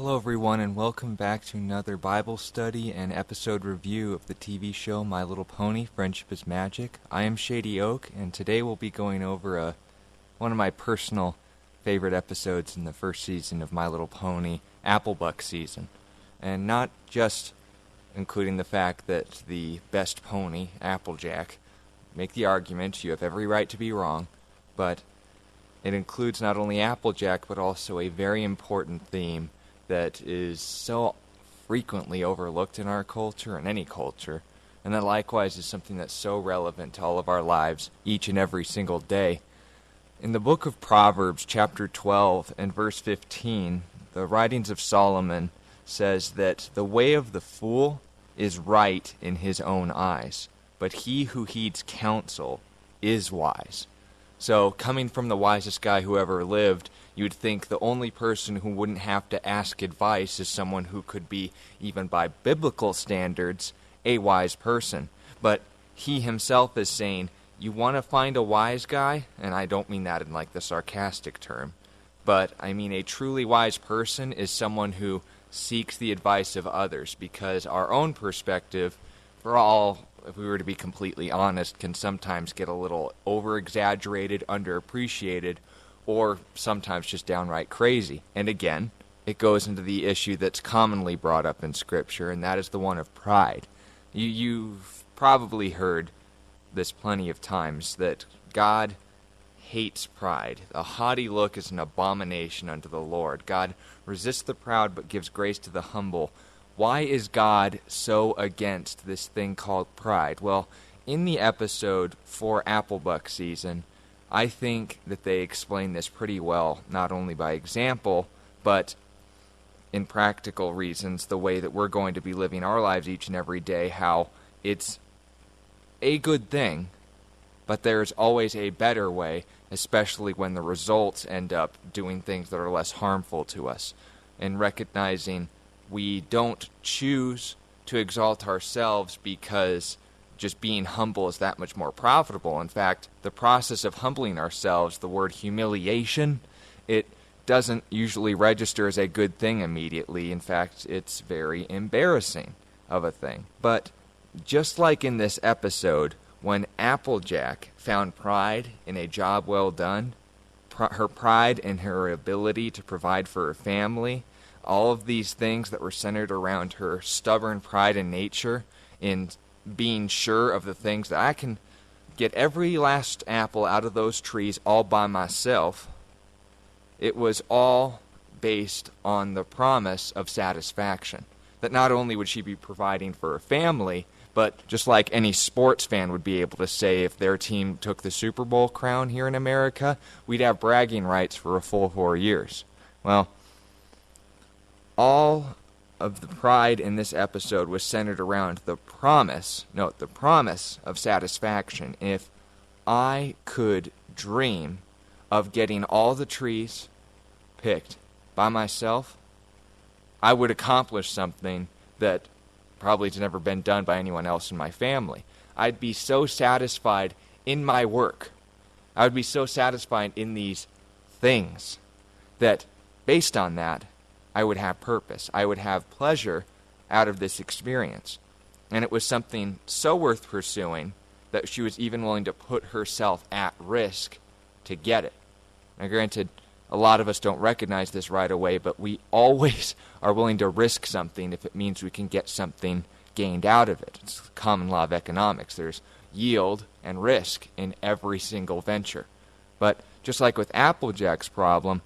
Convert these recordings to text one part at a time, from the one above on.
Hello everyone, and welcome back to another Bible study and episode review of the TV show My Little Pony, Friendship is Magic. I am Shady Oak, and today we'll be going over one of my personal favorite episodes in the first season of My Little Pony, Applebuck season. And not just including the fact that the best pony, Applejack, make the argument, you have every right to be wrong, but it includes not only Applejack, but also a very important theme that is so frequently overlooked in our culture and any culture, and that likewise is something that's so relevant to all of our lives each and every single day. In the book of Proverbs, chapter 12 and verse 15, the writings of Solomon says that the way of the fool is right in his own eyes, but he who heeds counsel is wise. So, coming from the wisest guy who ever lived, you would think the only person who wouldn't have to ask advice is someone who could be, even by biblical standards, a wise person. But he himself is saying, you want to find a wise guy? And I don't mean that in like the sarcastic term, but I mean a truly wise person is someone who seeks the advice of others, because our own perspective, for all, if we were to be completely honest, can sometimes get a little over-exaggerated, underappreciated, or sometimes just downright crazy. And again, it goes into the issue that's commonly brought up in Scripture, and that is the one of pride. You've probably heard this plenty of times, that God hates pride. A haughty look is an abomination unto the Lord. God resists the proud, but gives grace to the humble. Why is God so against this thing called pride? Well, in the episode for Applebuck season, I think that they explain this pretty well, not only by example, but in practical reasons, the way that we're going to be living our lives each and every day, how it's a good thing, but there's always a better way, especially when the results end up doing things that are less harmful to us, and recognizing we don't choose to exalt ourselves because just being humble is that much more profitable. In fact, the process of humbling ourselves, the word humiliation, it doesn't usually register as a good thing immediately. In fact, it's very embarrassing of a thing. But just like in this episode, when Applejack found pride in a job well done, her pride in her ability to provide for her family, all of these things that were centered around her stubborn pride in nature, in being sure of the things that I can get every last apple out of those trees all by myself, it was all based on the promise of satisfaction. That not only would she be providing for her family, but just like any sports fan would be able to say, if their team took the Super Bowl crown here in America, we'd have bragging rights for a full 4 years. Well, all of the pride in this episode was centered around the promise of satisfaction. If I could dream of getting all the trees picked by myself, I would accomplish something that probably has never been done by anyone else in my family. I'd be so satisfied in my work. I would be so satisfied in these things that, based on that, I would have purpose. I would have pleasure out of this experience. And it was something so worth pursuing that she was even willing to put herself at risk to get it. Now, granted, a lot of us don't recognize this right away, but we always are willing to risk something if it means we can get something gained out of it. It's the common law of economics. There's yield and risk in every single venture. But just like with Applejack's problem,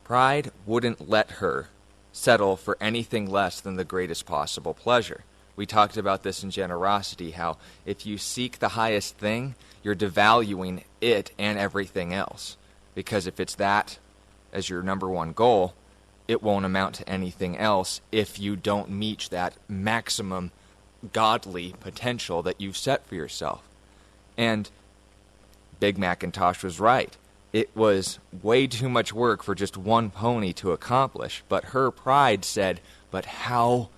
pride wouldn't let her settle for anything less than the greatest possible pleasure. We talked about this in generosity, how if you seek the highest thing, you're devaluing it and everything else. Because if it's that as your number one goal, it won't amount to anything else if you don't meet that maximum godly potential that you've set for yourself. And Big Macintosh was right. It was way too much work for just one pony to accomplish, but her pride said, but how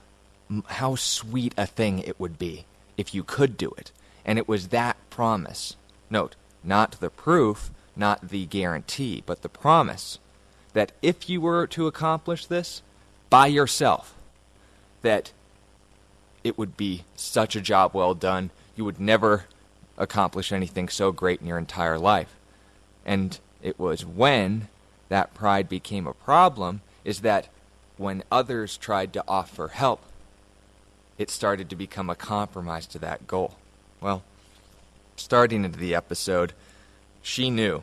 sweet a thing it would be if you could do it. And it was that promise. Note, not the proof, not the guarantee, but the promise that if you were to accomplish this, by yourself, that it would be such a job well done. You would never accomplish anything so great in your entire life. And it was when that pride became a problem, is that when others tried to offer help, it started to become a compromise to that goal. Well, starting into the episode, she knew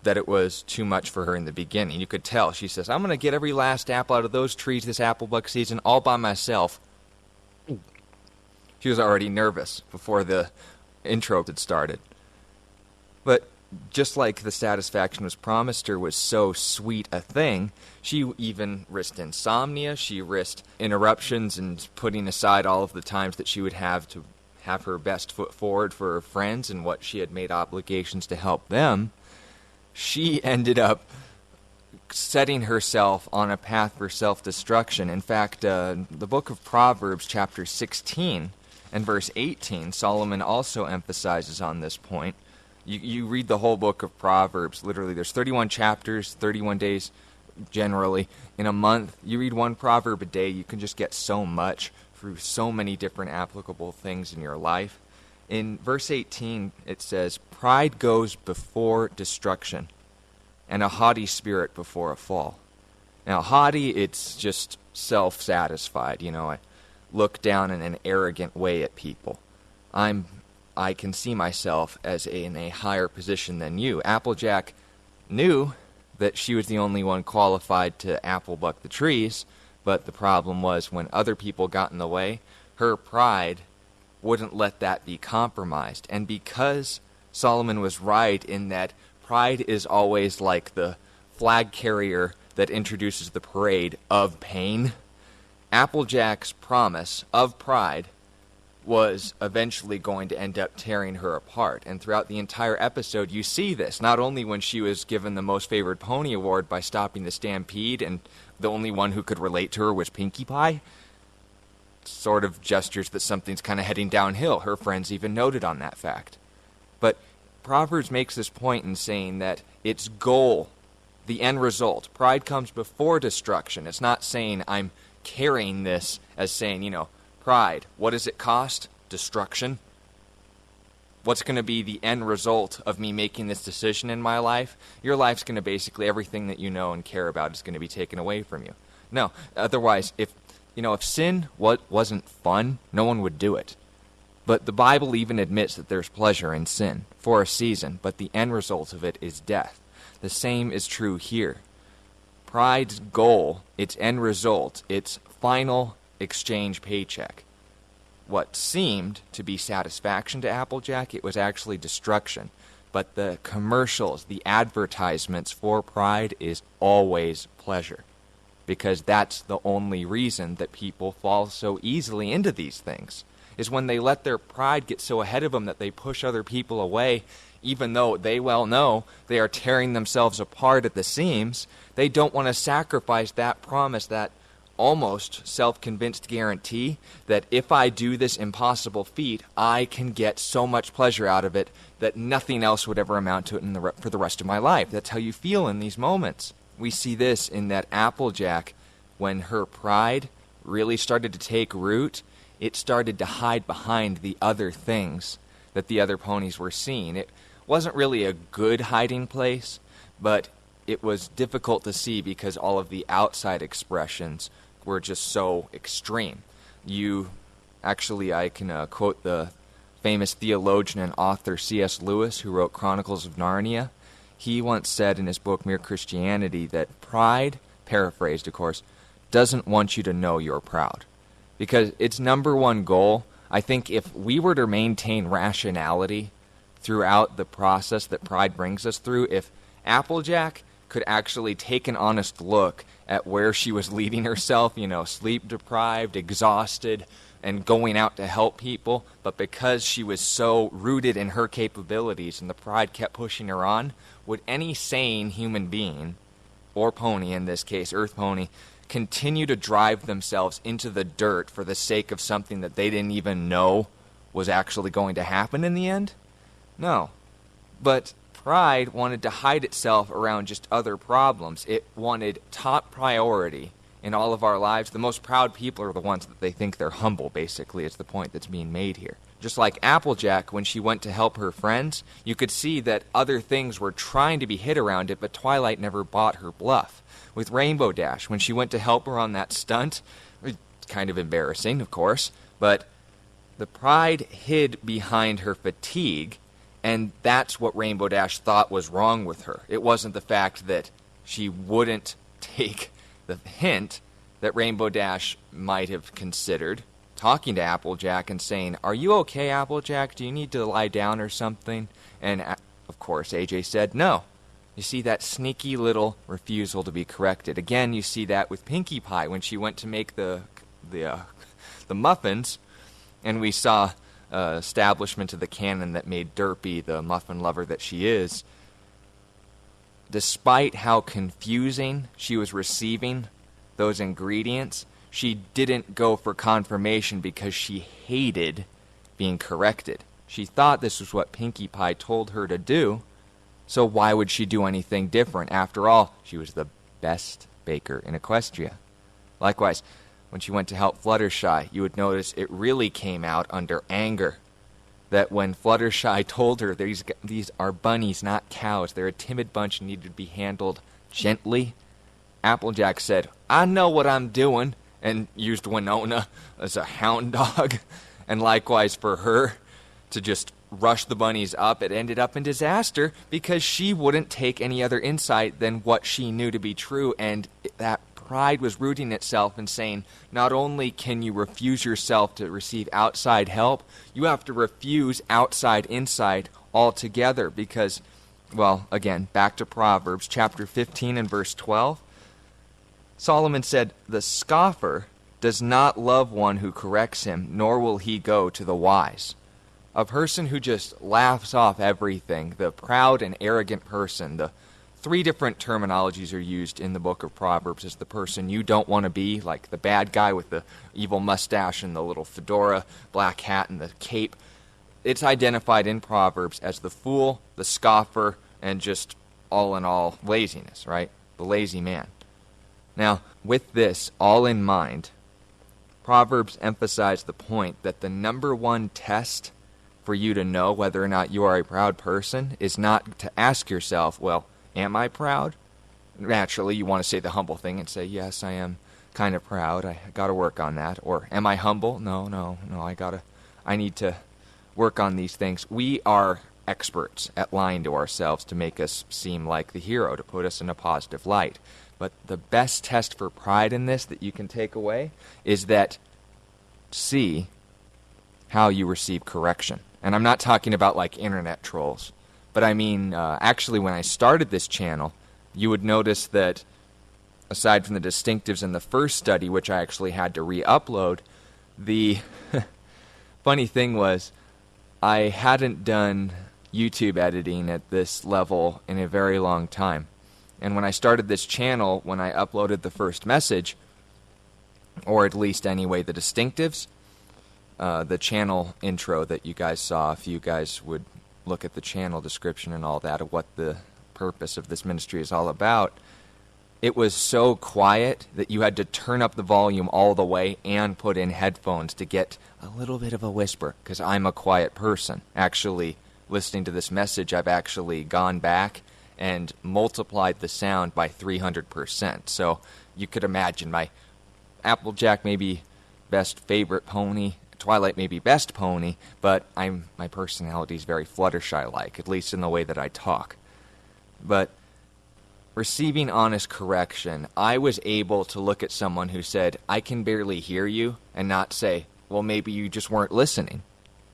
that it was too much for her in the beginning. You could tell. She says, I'm going to get every last apple out of those trees this Applebuck season all by myself. She was already nervous before the intro had started. But just like the satisfaction was promised her was so sweet a thing, she even risked insomnia. She risked interruptions and putting aside all of the times that she would have to have her best foot forward for her friends and what she had made obligations to help them. She ended up setting herself on a path for self-destruction. In fact, the book of Proverbs, chapter 16 and verse 18, Solomon also emphasizes on this point. You read the whole book of Proverbs, literally there's 31 chapters, 31 days generally. In a month, you read one proverb a day, you can just get so much through so many different applicable things in your life. In verse 18, it says, pride goes before destruction, and a haughty spirit before a fall. Now, haughty, it's just self-satisfied. I look down in an arrogant way at people. I can see myself as in a higher position than you. Applejack knew that she was the only one qualified to Applebuck the trees, but the problem was when other people got in the way, her pride wouldn't let that be compromised. And because Solomon was right in that pride is always like the flag carrier that introduces the parade of pain, Applejack's promise of pride was eventually going to end up tearing her apart. And throughout the entire episode, you see this, not only when she was given the Most Favored Pony award by stopping the stampede, and the only one who could relate to her was Pinkie Pie, sort of gestures that something's kind of heading downhill. Her friends even noted on that fact. But Proverbs makes this point in saying that its goal, the end result, pride comes before destruction. It's not saying I'm carrying this as saying, pride, what does it cost? Destruction. What's going to be the end result of me making this decision in my life? Your life's going to basically, everything that you know and care about is going to be taken away from you. No, otherwise, if sin wasn't fun, no one would do it. But the Bible even admits that there's pleasure in sin for a season, but the end result of it is death. The same is true here. Pride's goal, its end result, its final exchange paycheck. What seemed to be satisfaction to Applejack, it was actually destruction. But the commercials, the advertisements for pride is always pleasure. Because that's the only reason that people fall so easily into these things, is when they let their pride get so ahead of them that they push other people away, even though they well know they are tearing themselves apart at the seams. They don't want to sacrifice that promise, that almost self-convinced guarantee that if I do this impossible feat, I can get so much pleasure out of it that nothing else would ever amount to it for the rest of my life. That's how you feel in these moments. We see this in that Applejack, when her pride really started to take root, it started to hide behind the other things that the other ponies were seeing. It wasn't really a good hiding place, but it was difficult to see because all of the outside expressions were just so extreme. I can quote the famous theologian and author C.S. Lewis, who wrote Chronicles of Narnia. He once said in his book Mere Christianity that pride, paraphrased of course, doesn't want you to know you're proud. Because its number one goal, I think if we were to maintain rationality throughout the process that pride brings us through, if Applejack could actually take an honest look at where she was leading herself, sleep-deprived, exhausted, and going out to help people, but because she was so rooted in her capabilities and the pride kept pushing her on, would any sane human being, or pony in this case, Earth Pony, continue to drive themselves into the dirt for the sake of something that they didn't even know was actually going to happen in the end? No. But pride wanted to hide itself around just other problems. It wanted top priority in all of our lives, the most proud people are the ones that they think they're humble, basically, is the point that's being made here. Just like Applejack, when she went to help her friends, you could see that other things were trying to be hid around it, but Twilight never bought her bluff. With Rainbow Dash, when she went to help her on that stunt, it was kind of embarrassing, of course, but the pride hid behind her fatigue, and that's what Rainbow Dash thought was wrong with her. It wasn't the fact that she wouldn't take the hint that Rainbow Dash might have considered talking to Applejack and saying, "Are you okay, Applejack? Do you need to lie down or something?" And, of course, AJ said no. You see that sneaky little refusal to be corrected. Again, you see that with Pinkie Pie when she went to make the muffins, and we saw establishment of the canon that made Derpy the muffin lover that she is. Despite how confusing she was receiving those ingredients, she didn't go for confirmation because she hated being corrected. She thought this was what Pinkie Pie told her to do, so why would she do anything different? After all, she was the best baker in Equestria. Likewise, when she went to help Fluttershy, you would notice it really came out under anger. That when Fluttershy told her these are bunnies, not cows, they're a timid bunch and need to be handled gently, Applejack said, "I know what I'm doing," and used Winona as a hound dog. And likewise for her to just rush the bunnies up, it ended up in disaster because she wouldn't take any other insight than what she knew to be true, and that pride was rooting itself and saying, not only can you refuse yourself to receive outside help, you have to refuse outside insight altogether because, well, again, back to Proverbs chapter 15 and verse 12. Solomon said, "The scoffer does not love one who corrects him, nor will he go to the wise." A person who just laughs off everything, the proud and arrogant person, the three different terminologies are used in the book of Proverbs as the person you don't want to be, like the bad guy with the evil mustache and the little fedora, black hat, and the cape. It's identified in Proverbs as the fool, the scoffer, and just all in all laziness, right? The lazy man. Now, with this all in mind, Proverbs emphasize the point that the number one test for you to know whether or not you are a proud person is not to ask yourself, well, am I proud? Naturally, you want to say the humble thing and say, yes, I am kind of proud. I got to work on that. Or, am I humble? No, I need to work on these things. We are experts at lying to ourselves to make us seem like the hero, to put us in a positive light. But the best test for pride in this that you can take away is that see how you receive correction. And I'm not talking about like internet trolls. But I mean, actually, when I started this channel, you would notice that aside from the distinctives in the first study, which I actually had to re-upload, the funny thing was I hadn't done YouTube editing at this level in a very long time. And when I started this channel, when I uploaded the first message, or at least anyway the distinctives, the channel intro that you guys saw, if you guys would look at the channel description and all that of what the purpose of this ministry is all about, it was so quiet that you had to turn up the volume all the way and put in headphones to get a little bit of a whisper, because I'm a quiet person. Actually, listening to this message, I've actually gone back and multiplied the sound by 300%. So you could imagine my Applejack may be best favorite pony, Twilight may be best pony, but my personality is very Fluttershy-like, at least in the way that I talk. But receiving honest correction, I was able to look at someone who said, I can barely hear you, and not say, well, maybe you just weren't listening.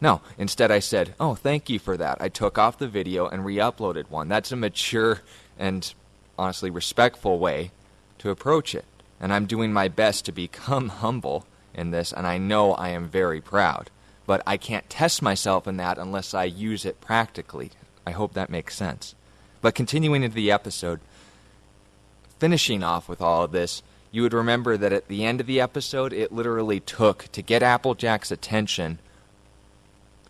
No, instead I said, oh, thank you for that. I took off the video and re-uploaded one. That's a mature and honestly respectful way to approach it. And I'm doing my best to become humble in this, and I know I am very proud. But I can't test myself in that unless I use it practically. I hope that makes sense. But continuing into the episode, finishing off with all of this, you would remember that at the end of the episode, it literally took, to get Applejack's attention,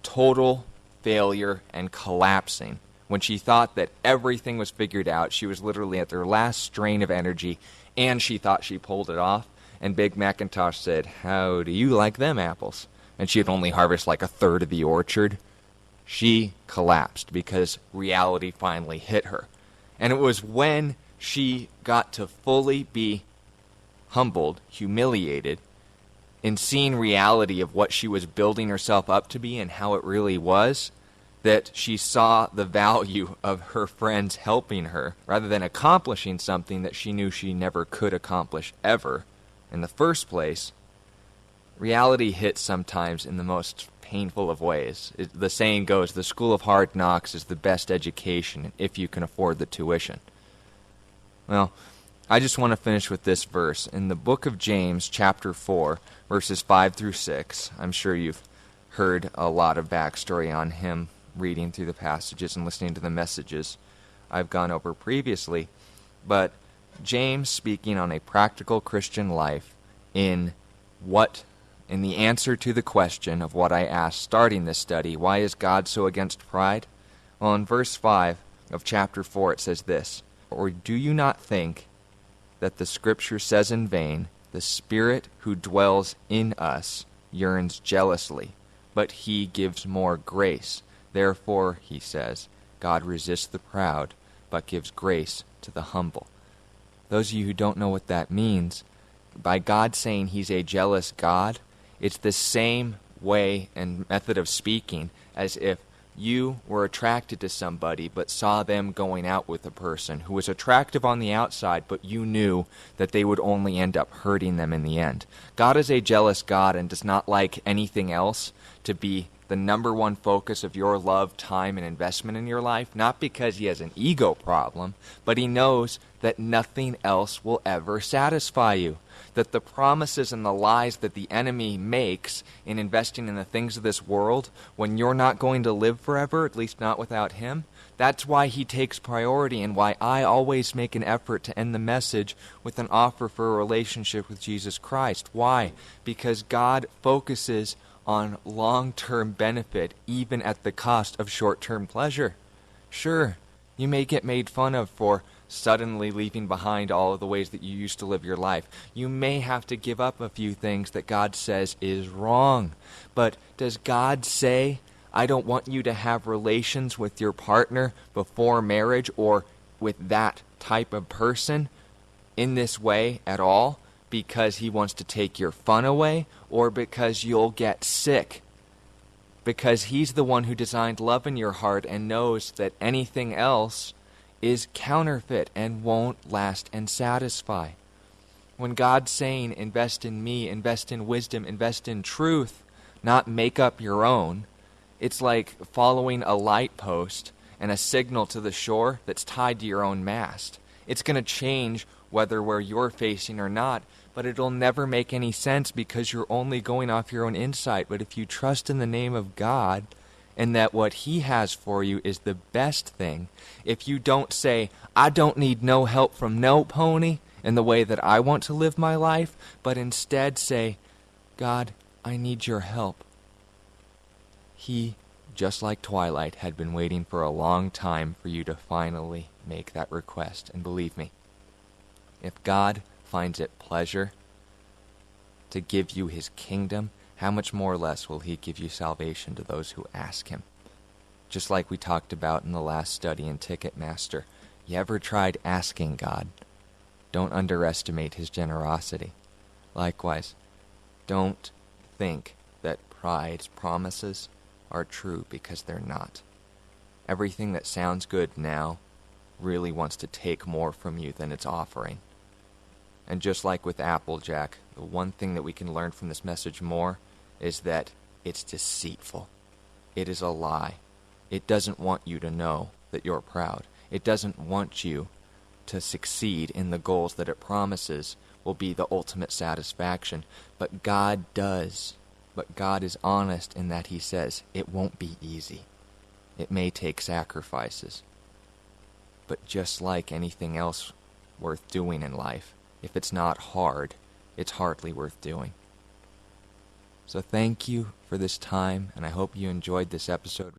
total failure and collapsing When she thought that everything was figured out, she was literally at her last strain of energy, and she thought she pulled it off. And Big Macintosh said, "How do you like them apples?" And she had only harvested like a third of the orchard. She collapsed because reality finally hit her. And it was when she got to fully be humbled, humiliated, in seeing reality of what she was building herself up to be and how it really was, that she saw the value of her friends helping her rather than accomplishing something that she knew she never could accomplish ever in the first place. Reality hits sometimes in the most painful of ways. The saying goes, the school of hard knocks is the best education if you can afford the tuition. Well, I just want to finish with this verse. In the book of James, chapter 4, verses 5 through 6, I'm sure you've heard a lot of backstory on him reading through the passages and listening to the messages I've gone over previously. But James, speaking on a practical Christian life in the answer to the question of what I asked starting this study, why is God so against pride? Well, in verse 5 of chapter 4 it says this, "Or do you not think that the Scripture says in vain, the Spirit who dwells in us yearns jealously, but he gives more grace. Therefore," he says, "God resists the proud, but gives grace to the humble." Those of you who don't know what that means, by God saying he's a jealous God, it's the same way and method of speaking as if you were attracted to somebody but saw them going out with a person who was attractive on the outside, but you knew that they would only end up hurting them in the end. God is a jealous God and does not like anything else to be the number one focus of your love, time, and investment in your life, not because he has an ego problem, but he knows that nothing else will ever satisfy you. That the promises and the lies that the enemy makes in investing in the things of this world, when you're not going to live forever, at least not without him, that's why he takes priority and why I always make an effort to end the message with an offer for a relationship with Jesus Christ. Why? Because God focuses on long-term benefit even at the cost of short-term pleasure. Sure, you may get made fun of for suddenly leaving behind all of the ways that you used to live your life. You may have to give up a few things that God says is wrong. But does God say, I don't want you to have relations with your partner before marriage or with that type of person in this way at all because he wants to take your fun away or because you'll get sick? Because he's the one who designed love in your heart and knows that anything else is counterfeit and won't last and satisfy. When God's saying, invest in me, invest in wisdom, invest in truth, not make up your own, it's like following a light post and a signal to the shore that's tied to your own mast. It's going to change whether where you're facing or not, but it'll never make any sense because you're only going off your own insight. But if you trust in the name of God, and that what he has for you is the best thing, if you don't say, I don't need no help from no pony in the way that I want to live my life, but instead say, God, I need your help. He, just like Twilight, had been waiting for a long time for you to finally make that request. And believe me, if God finds it pleasure to give you his kingdom, how much more less will he give you salvation to those who ask him? Just like we talked about in the last study in Ticketmaster. You ever tried asking God? Don't underestimate his generosity. Likewise, don't think that pride's promises are true because they're not. Everything that sounds good now really wants to take more from you than it's offering. And just like with Applejack, the one thing that we can learn from this message more is that it's deceitful. It is a lie. It doesn't want you to know that you're proud. It doesn't want you to succeed in the goals that it promises will be the ultimate satisfaction. But God does. But God is honest in that he says it won't be easy. It may take sacrifices. But just like anything else worth doing in life, if it's not hard, it's hardly worth doing. So thank you for this time, and I hope you enjoyed this episode.